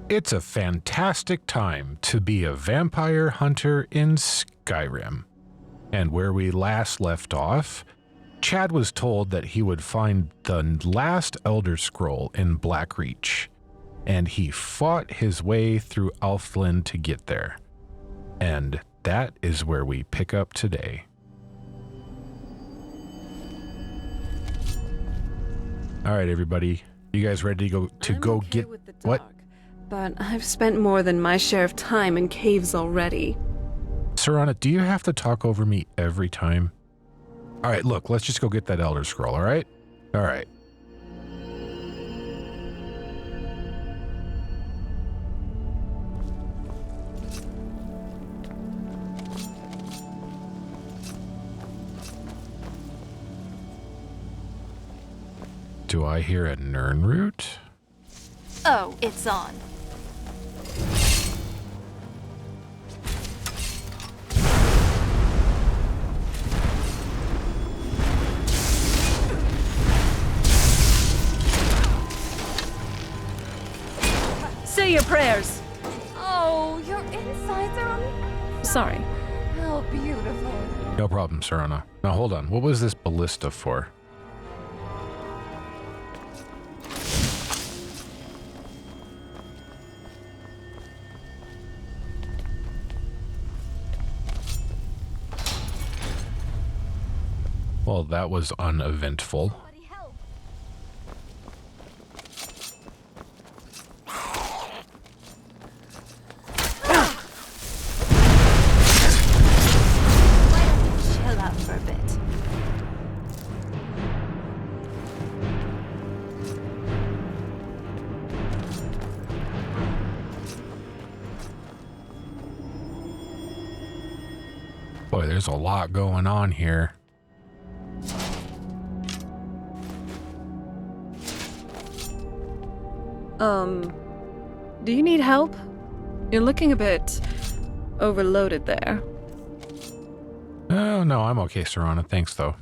It's a fantastic time to be a vampire hunter in Skyrim. And where we last left off, Chad was told that he would find the last Elder Scroll in Blackreach, and he fought his way through Elfland to get there. And that is where we pick up today. All right, everybody. You guys ready to go get what? But I've spent more than my share of time in caves already. Serana, do you have to talk over me every time? All right, look, let's just go get that Elder Scroll, all right? All right. Do I hear a Nirnroot? Oh, it's on. Say your prayers. Oh, your insides are on. Sorry. How beautiful. No problem, Serana. Now hold on, what was this ballista for? Well, that was uneventful. Chill out for a bit. Boy, there's a lot going on here. Do you need help? You're looking a bit overloaded there. Oh, no, I'm okay, Serana. Thanks, though.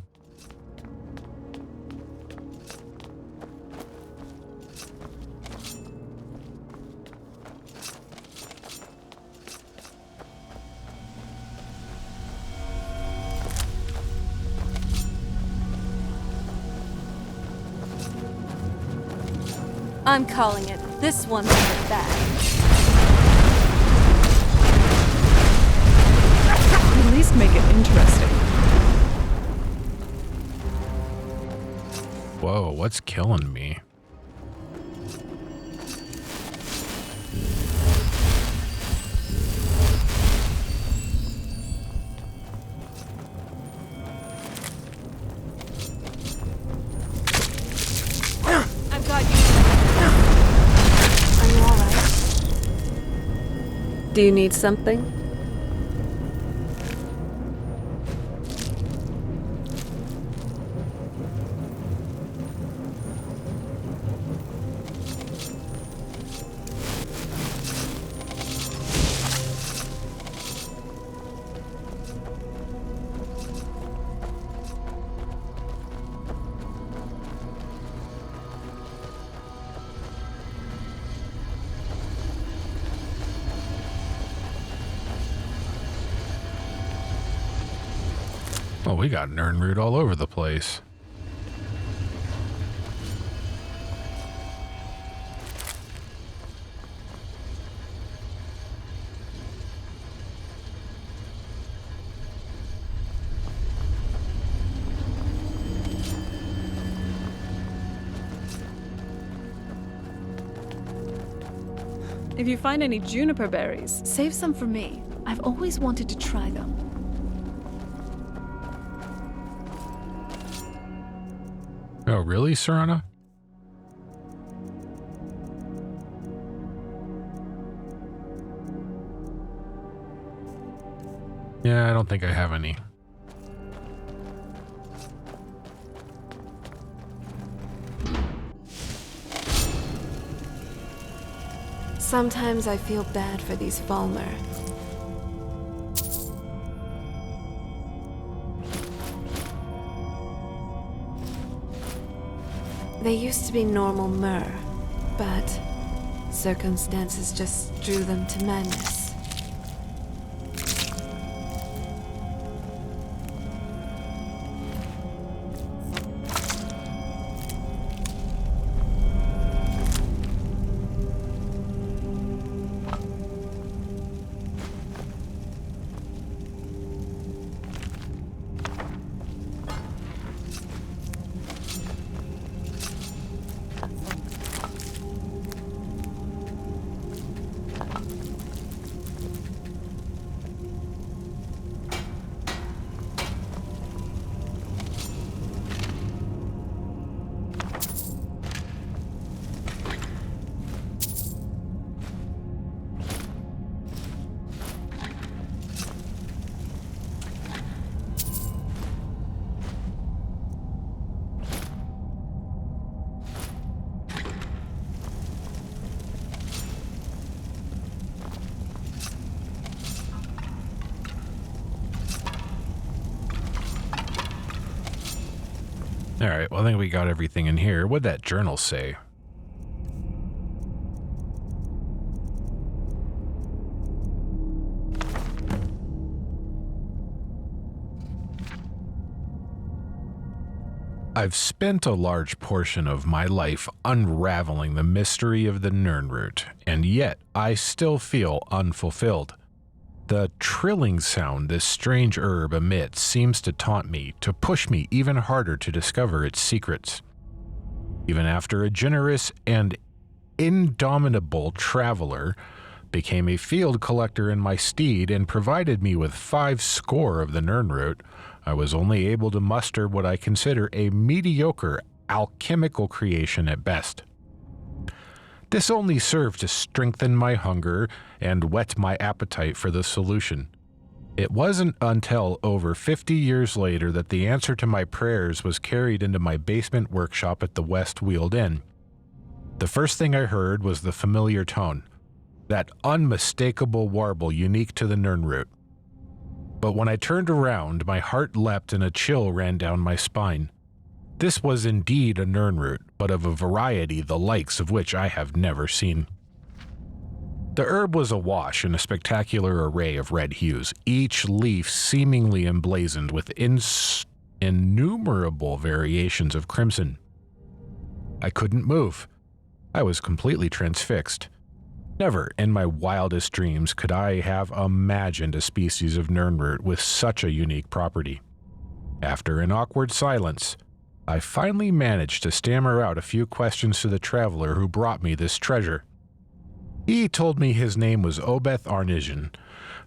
I'm calling it. This one's in the bag. At least make it interesting. Whoa, what's killing me? I've got you. Are you alright? Do you need something? Well, we got Nirnroot all over the place. If you find any juniper berries, save some for me. I've always wanted to try them. Oh, really, Serana? Yeah, I don't think I have any. Sometimes I feel bad for these Falmer. They used to be normal Mer, but Circumstances just drew them to madness. All right, well, I think we got everything in here. What'd that journal say? I've spent a large portion of my life unraveling the mystery of the Nirnroot, and yet I still feel unfulfilled. The trilling sound this strange herb emits seems to taunt me, to push me even harder to discover its secrets. Even after a generous and indomitable traveler became a field collector in my steed and provided me with 5 score of the Nirnroot, I was only able to muster what I consider a mediocre alchemical creation at best. This only served to strengthen my hunger and whet my appetite for the solution. It wasn't until over 50 years later that the answer to my prayers was carried into my basement workshop at the West Weald Inn. The first thing I heard was the familiar tone, that unmistakable warble unique to the Nirnroot. But when I turned around, my heart leapt and a chill ran down my spine. This was indeed a Nirnroot, but of a variety the likes of which I have never seen. The herb was awash in a spectacular array of red hues, each leaf seemingly emblazoned with innumerable variations of crimson. I couldn't move. I was completely transfixed. Never in my wildest dreams could I have imagined a species of Nirnroot with such a unique property. After an awkward silence, I finally managed to stammer out a few questions to the traveler who brought me this treasure. He told me his name was Obeth Arnision,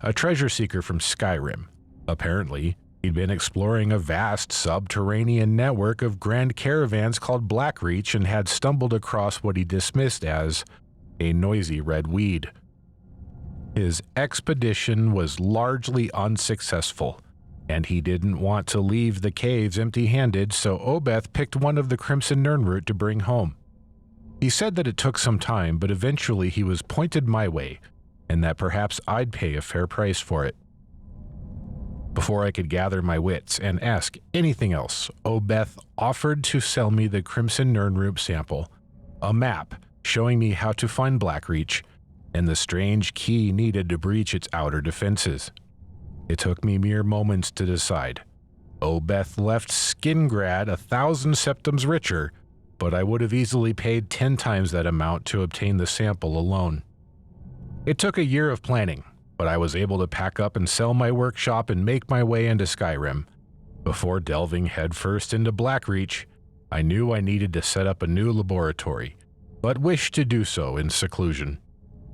a treasure seeker from Skyrim. Apparently, he'd been exploring a vast subterranean network of grand caravans called Blackreach and had stumbled across what he dismissed as a noisy red weed. His expedition was largely unsuccessful, and he didn't want to leave the caves empty-handed, so Obeth picked one of the Crimson Nirnroot to bring home. He said that it took some time, but eventually he was pointed my way, and that perhaps I'd pay a fair price for it. Before I could gather my wits and ask anything else, Obeth offered to sell me the Crimson Nirnroot sample, a map showing me how to find Blackreach, and the strange key needed to breach its outer defenses. It took me mere moments to decide. Obeth left Skingrad 1,000 septims richer, but I would have easily paid 10 times that amount to obtain the sample alone. It took a year of planning, but I was able to pack up and sell my workshop and make my way into Skyrim. Before delving headfirst into Blackreach, I knew I needed to set up a new laboratory, but wished to do so in seclusion.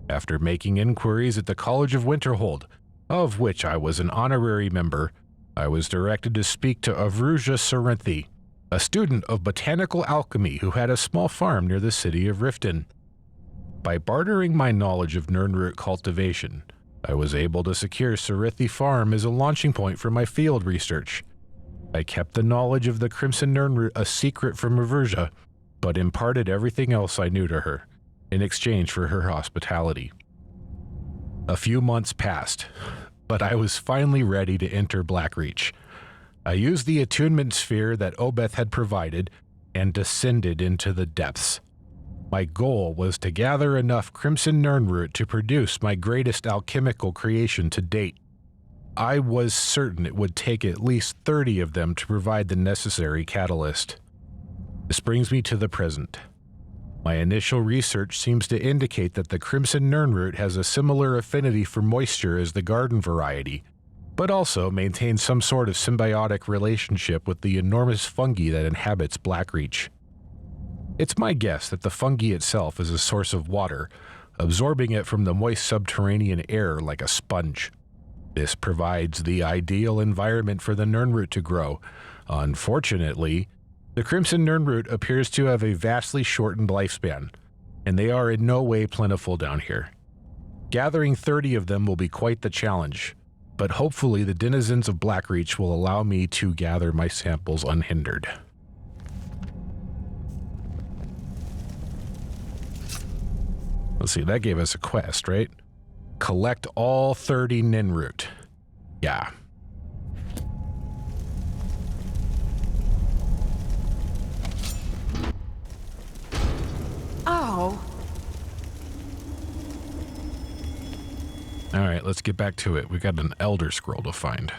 After making inquiries at the College of Winterhold, of which I was an honorary member, I was directed to speak to Avruja Sarenthi, a student of botanical alchemy who had a small farm near the city of Riften. By bartering my knowledge of Nirnroot cultivation, I was able to secure Sarenthi Farm as a launching point for my field research. I kept the knowledge of the Crimson Nirnroot a secret from Avruja, but imparted everything else I knew to her, in exchange for her hospitality. A few months passed, but I was finally ready to enter Blackreach. I used the attunement sphere that Obeth had provided and descended into the depths. My goal was to gather enough Crimson Nirnroot to produce my greatest alchemical creation to date. I was certain it would take at least 30 of them to provide the necessary catalyst. This brings me to the present. My initial research seems to indicate that the Crimson Nirnroot has a similar affinity for moisture as the garden variety, but also maintains some sort of symbiotic relationship with the enormous fungi that inhabits Blackreach. It's my guess that the fungi itself is a source of water, absorbing it from the moist subterranean air like a sponge. This provides the ideal environment for the Nirnroot to grow. Unfortunately, the Crimson Nirnroot appears to have a vastly shortened lifespan, and they are in no way plentiful down here. Gathering 30 of them will be quite the challenge, but hopefully the denizens of Blackreach will allow me to gather my samples unhindered. Let's see, that gave us a quest, right? Collect all 30 Nirnroot. Yeah. Oh. All right, let's get back to it. We got an Elder Scroll to find.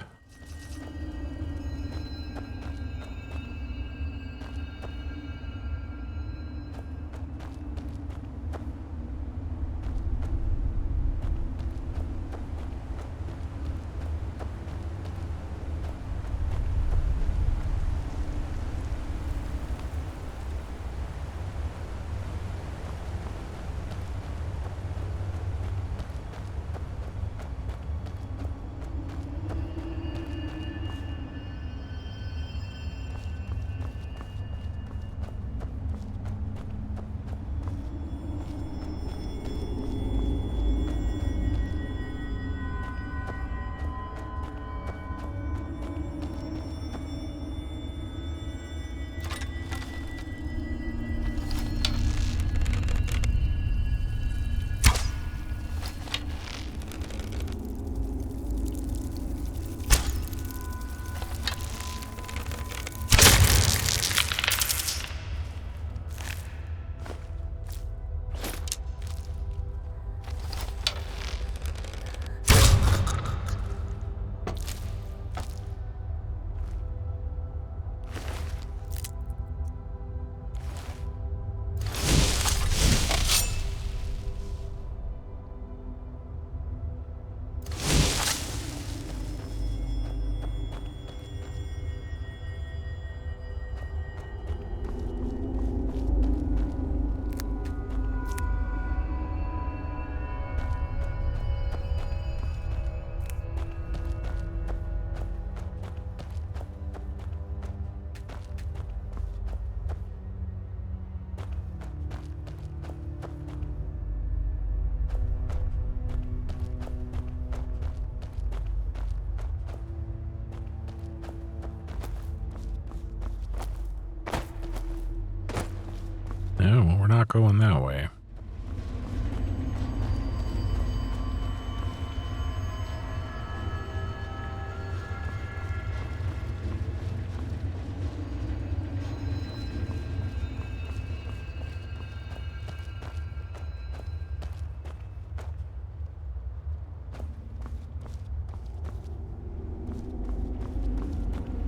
No, well, we're not going that way.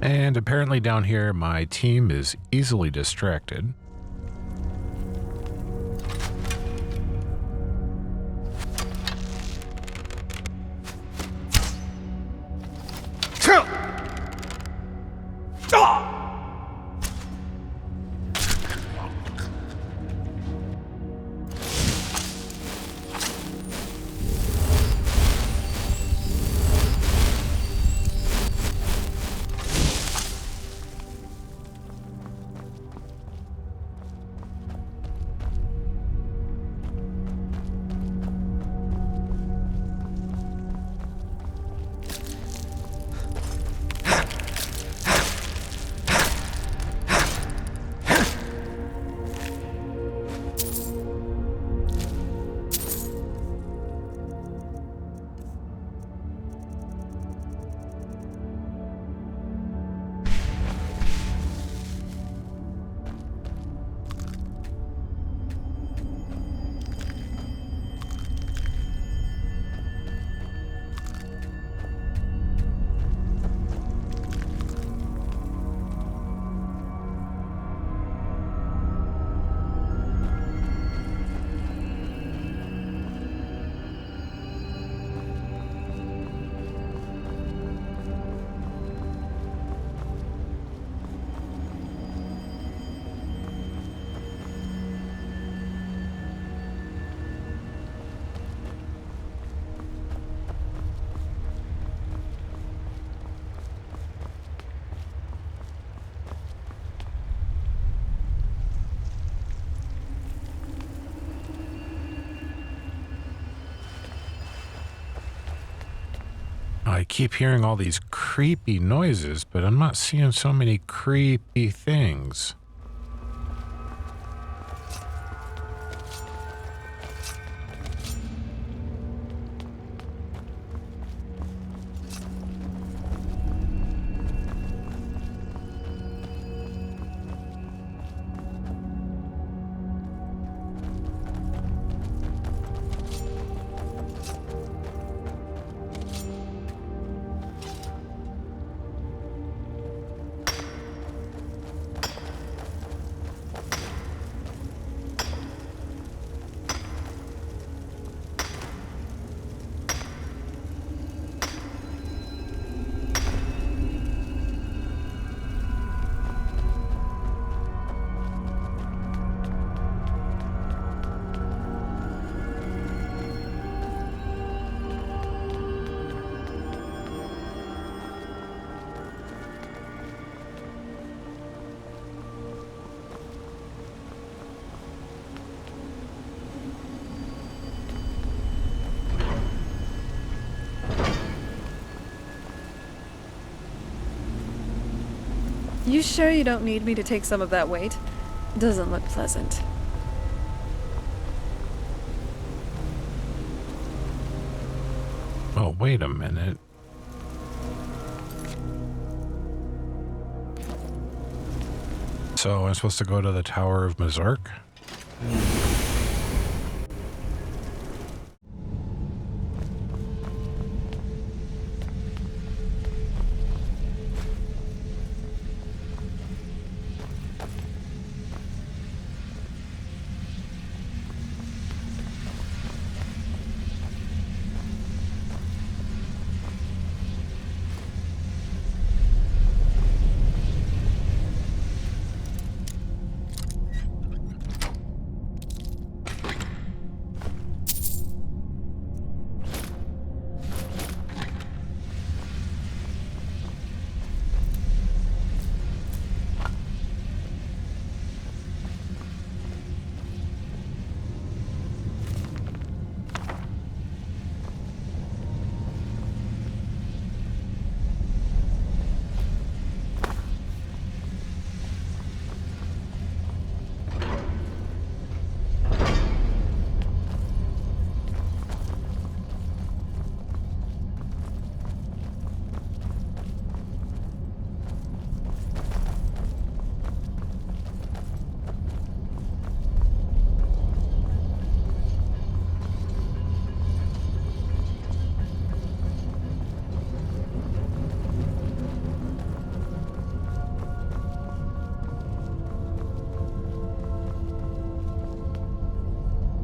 And apparently down here, my team is easily distracted. I keep hearing all these creepy noises, but I'm not seeing so many creepy things. You sure you don't need me to take some of that weight? Doesn't look pleasant. Oh, wait a minute. So I'm supposed to go to the Tower of Mazark?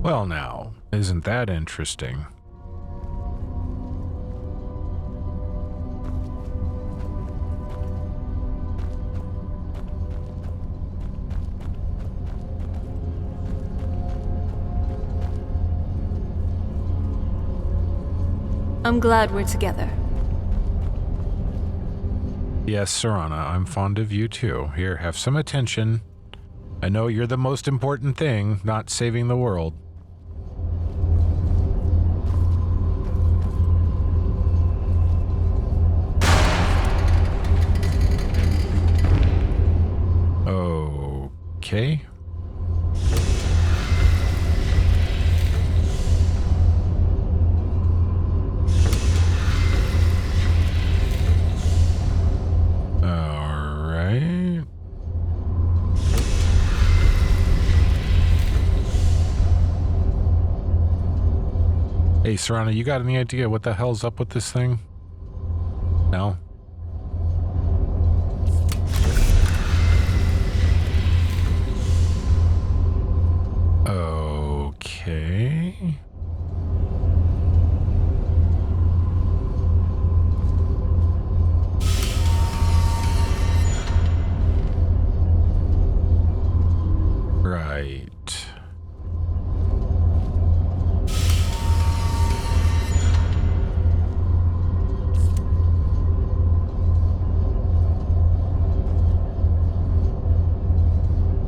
Well now, isn't that interesting? I'm glad we're together. Yes, Serana, I'm fond of you too. Here, have some attention. I know you're the most important thing, not saving the world. Okay. All right. Hey, Serana, you got any idea what the hell's up with this thing? No? Okay. Right.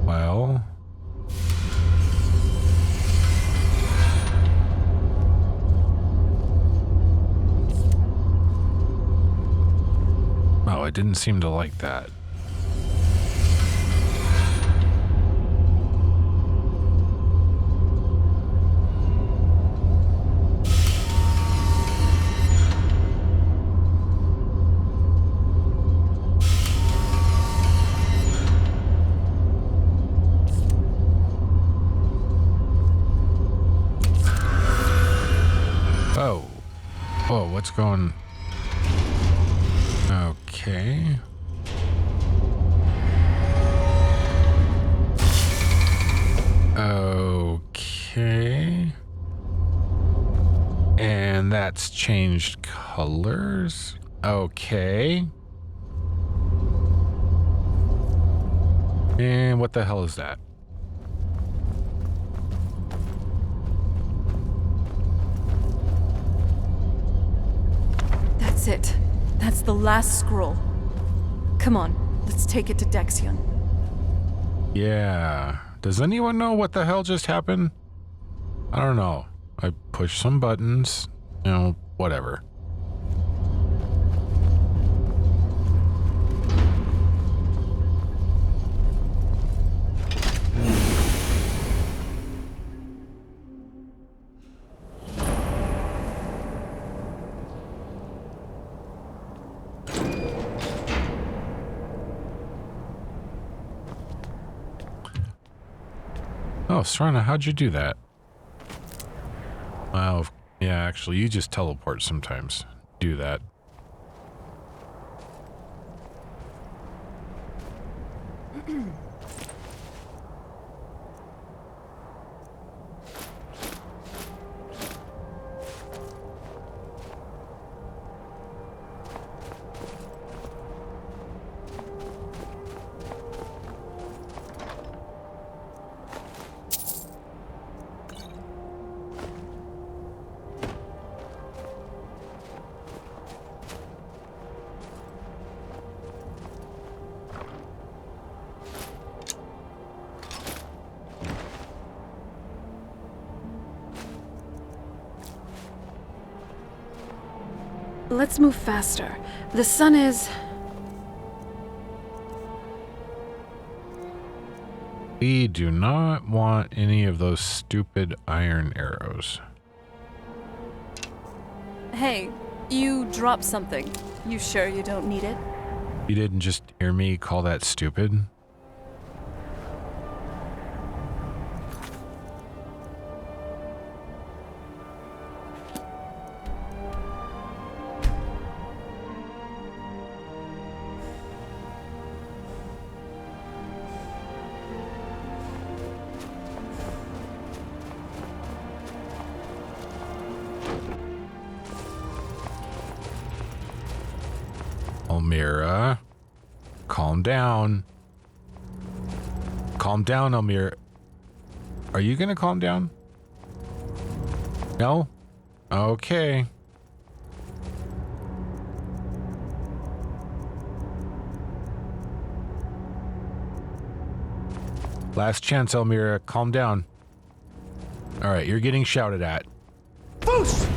Well. didn't seem to like that. Oh. Whoa, what's going... Okay. Okay. And that's changed colors. Okay. And what the hell is that? That's it. That's the last scroll. Come on, let's take it to Dexion. Yeah. Does anyone know what the hell just happened? I don't know. I pushed some buttons. You know, whatever. Oh, Serana, how'd you do that? Well, yeah, actually, you just teleport sometimes. Do that. Let's move faster. The sun is... We do not want any of those stupid iron arrows. Hey, you dropped something. You sure you don't need it? You didn't just hear me call that stupid? Elmira, calm down. Calm down, Elmira. Are you gonna calm down? No? Okay. Last chance, Elmira. Calm down. Alright, you're getting shouted at. Boost!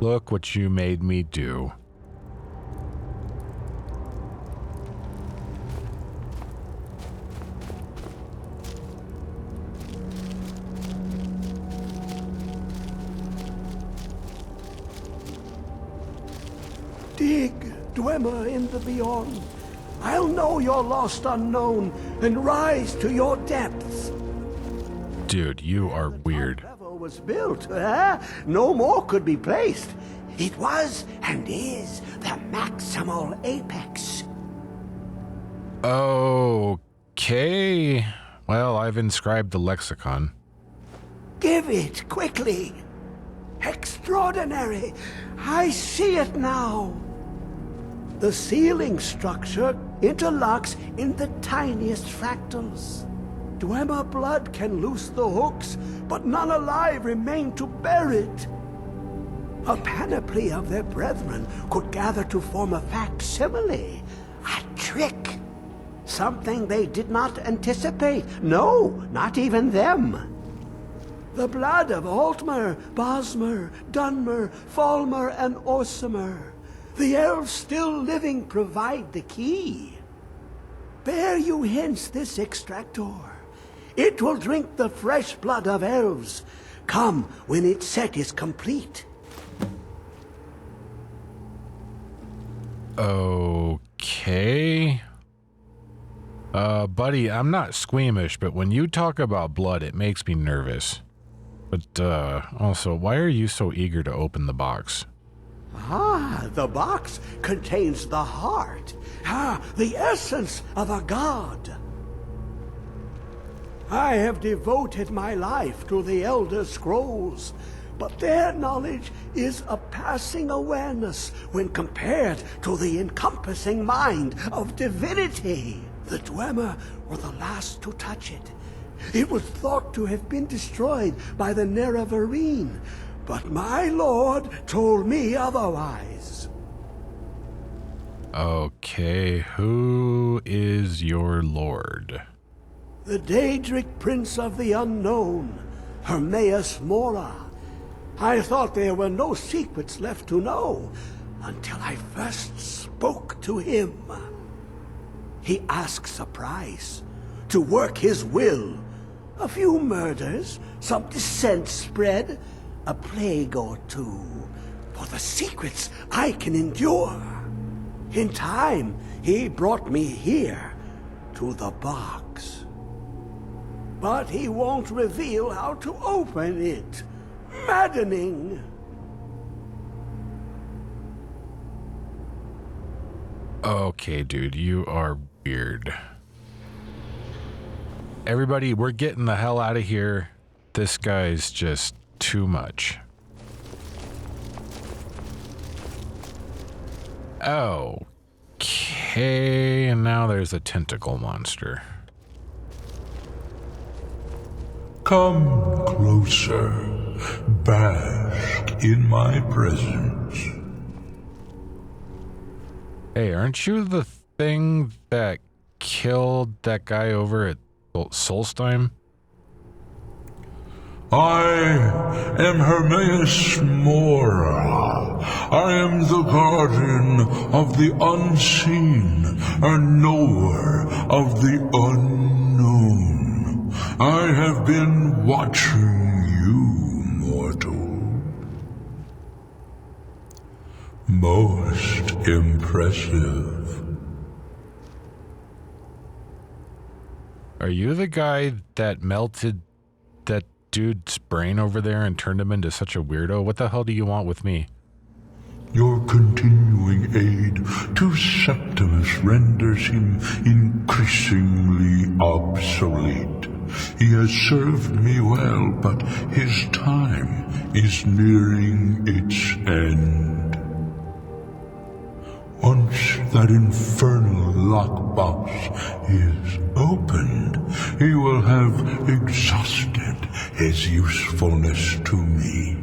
Look what you made me do. Dig, Dwemer in the beyond. I'll know your lost unknown and rise to your depths. Dude, you are weird. Level was built, no more could be placed. It was and is the maximal apex. Okay. Well, I've inscribed the lexicon. Give it quickly. Extraordinary. I see it now. The ceiling structure interlocks in the tiniest fractals. Dwemer blood can loose the hooks, but none alive remain to bear it. A panoply of their brethren could gather to form a facsimile, a trick. Something they did not anticipate. No, not even them. The blood of Altmer, Bosmer, Dunmer, Falmer, and Orsimer. The elves still living provide the key. Bear you hence this extractor. It will drink the fresh blood of elves. Come when its set is complete. Okay. Buddy, I'm not squeamish, but when you talk about blood, it makes me nervous. But, also, why are you so eager to open the box? Ah, the box contains the heart. Ah, the essence of a god. I have devoted my life to the Elder Scrolls, but their knowledge is a passing awareness when compared to the encompassing mind of divinity. The Dwemer were the last to touch it. It was thought to have been destroyed by the Nerevarine, but my lord told me otherwise. Okay, who is your lord? The Daedric Prince of the Unknown, Hermaeus Mora. I thought there were no secrets left to know until I first spoke to him. He asks a price to work his will. A few murders, some dissent spread, a plague or two, for the secrets I can endure. In time, he brought me here, to the box. But he won't reveal how to open it. Maddening. Okay, dude, you are weird. Everybody, we're getting the hell out of here. This guy's just too much. Okay, and now there's a tentacle monster. Come closer, bask in my presence. Hey, aren't you the thing that killed that guy over at Solstheim? I am Hermaeus Mora. I am the guardian of the unseen, a knower of the unknown. I have been watching you, mortal. Most impressive. Are you the guy that melted that dude's brain over there and turned him into such a weirdo? What the hell do you want with me? Your continuing aid to Septimus renders him increasingly obsolete. He has served me well, but his time is nearing its end. Once that infernal lockbox is opened, he will have exhausted his usefulness to me.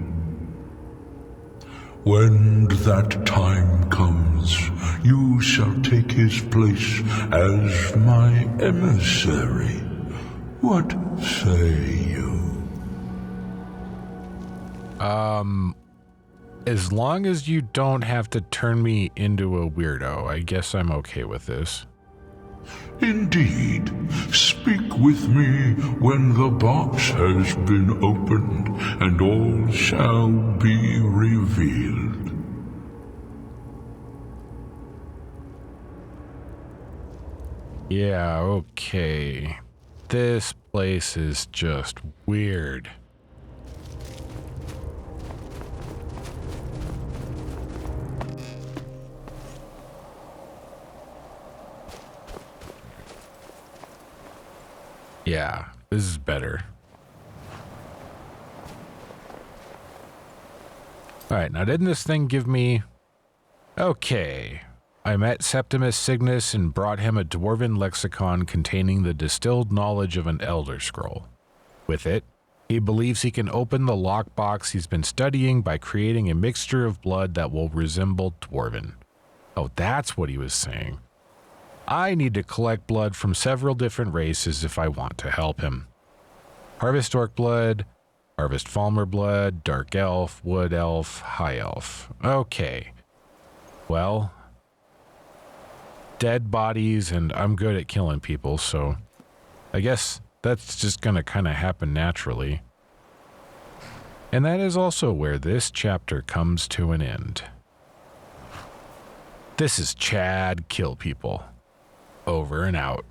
When that time comes, you shall take his place as my emissary. What say you? As long as you don't have to turn me into a weirdo, I guess I'm okay with this. Indeed. Speak with me when the box has been opened, and all shall be revealed. Yeah, okay. This place is just weird. Yeah, this is better. Alright, now didn't this thing give me... Okay. I met Septimus Signus and brought him a dwarven lexicon containing the distilled knowledge of an Elder Scroll. With it, he believes he can open the lockbox he's been studying by creating a mixture of blood that will resemble dwarven. Oh, that's what he was saying. I need to collect blood from several different races if I want to help him. Harvest Orc blood, Harvest Falmer blood, Dark Elf, Wood Elf, High Elf. Okay. well, dead bodies, and I'm good at killing people, so I guess that's just gonna kind of happen naturally. And that is also where this chapter comes to an end. This is Chad Kill People. Over and out.